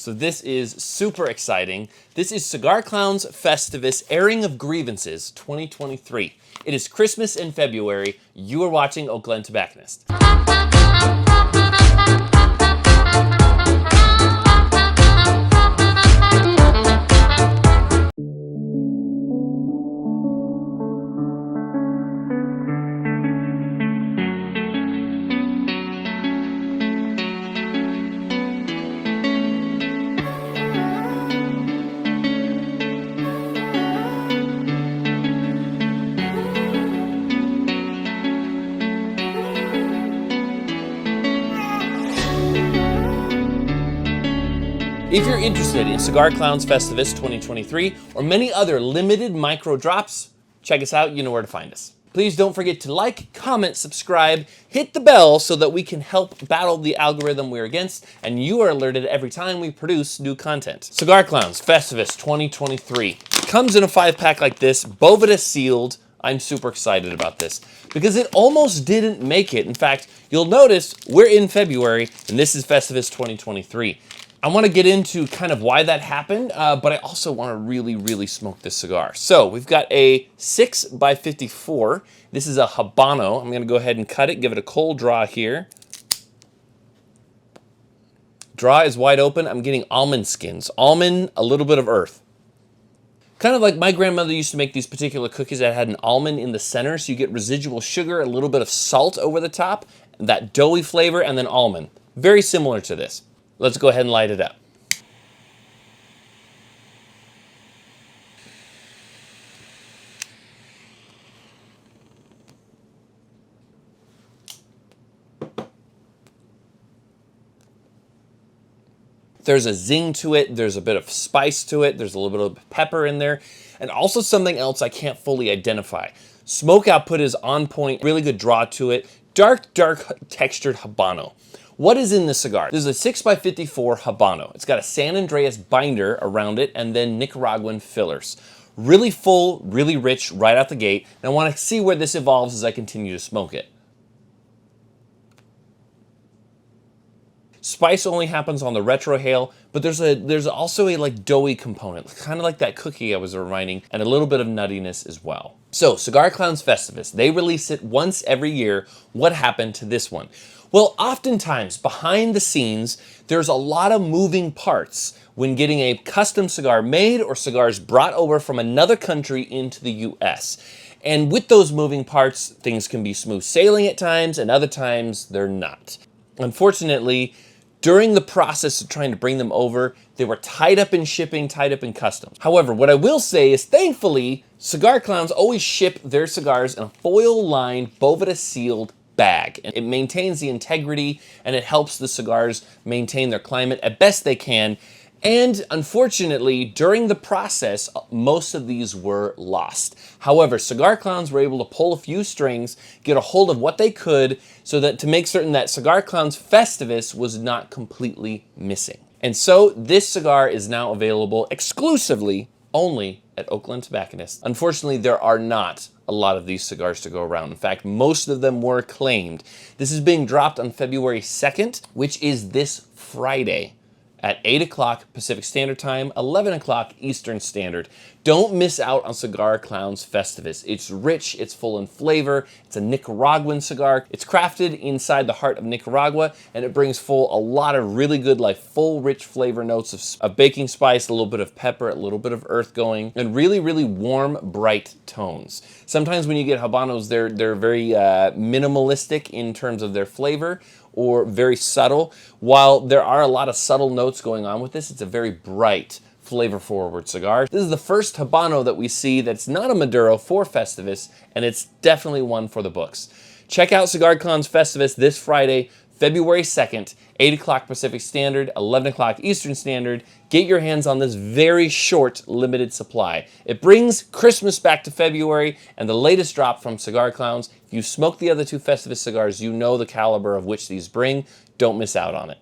So this is super exciting. This is Cigar Clown's Festivus Airing of Grievances 2023. It is Christmas in February. You are watching Oak Glen Tobacconist. If you're interested in Cigar Clown's Festivus 2023 or many other limited micro drops, check us out. You know where to find us. Please don't forget to like, comment, subscribe, hit the bell so that we can help battle the algorithm we're against, and you are alerted every time we produce new content. Cigar Clown's Festivus 2023 comes in a 5-pack like this, Boveda sealed. I'm super excited about this because it almost didn't make it. In fact, you'll notice we're in February and this is Festivus 2023. I want to get into kind of why that happened, but I also want to really smoke this cigar. So we've got a 6x54. This is a Habano. I'm going to go ahead and cut it, give it a cold draw here. Draw is wide open. I'm getting almond skins. Almond, a little bit of earth. Kind of like my grandmother used to make these particular cookies that had an almond in the center, so you get residual sugar, a little bit of salt over the top, that doughy flavor, and then almond. Very similar to this. Let's go ahead and light it up. There's a zing to it, there's a bit of spice to it, there's a little bit of pepper in there, and also something else I can't fully identify. Smoke output is on point, really good draw to it, dark textured Habano. What is in this cigar? This is a 6x54 Habano. It's got a San Andreas binder around it and then Nicaraguan fillers. Really full, really rich right out the gate, and I want to see where this evolves as I continue to smoke it. Spice only happens on the retrohale, but there's also a like doughy component, kind of like that cookie I was reminding, and a little bit of nuttiness as well. So, Cigar Clown's Festivus, they release it once every year. What happened to this one? Well, oftentimes, behind the scenes, there's a lot of moving parts when getting a custom cigar made or cigars brought over from another country into the US. And with those moving parts, things can be smooth sailing at times, and other times they're not. Unfortunately, during the process of trying to bring them over, they were tied up in shipping, tied up in customs. However, what I will say is, thankfully, Cigar Clowns always ship their cigars in a foil-lined, Boveda sealed bag. It maintains the integrity and it helps the cigars maintain their climate as best they can. And unfortunately, during the process, most of these were lost. However, Cigar Clowns were able to pull a few strings, get a hold of what they could, so that to make certain that Cigar Clowns Festivus was not completely missing. And so this cigar is now available exclusively only at Oak Glen Tobacconist. Unfortunately, there are not a lot of these cigars to go around. In fact, most of them were claimed. This is being dropped on February 2nd, which is this Friday at 8 o'clock Pacific Standard Time, 11 o'clock Eastern Standard. Don't miss out on Cigar Clown's Festivus. It's rich, it's full in flavor, it's a Nicaraguan cigar. It's crafted inside the heart of Nicaragua, and it brings full a lot of really good, like full rich flavor notes of baking spice, a little bit of pepper, a little bit of earth going, and really warm, bright tones. Sometimes when you get Habanos, they're very minimalistic in terms of their flavor, or very subtle. While there are a lot of subtle notes going on with this, it's a very bright, flavor-forward cigar. This is the first Habano that we see that's not a Maduro for Festivus, and it's definitely one for the books. Check out Cigar Clown's Festivus this Friday, February 2nd, 8 o'clock Pacific Standard, 11 o'clock Eastern Standard. Get your hands on this very short, limited supply. It brings Christmas back to February, and the latest drop from Cigar Clowns. If you smoke the other two Festivus cigars, you know the caliber of which these bring. Don't miss out on it.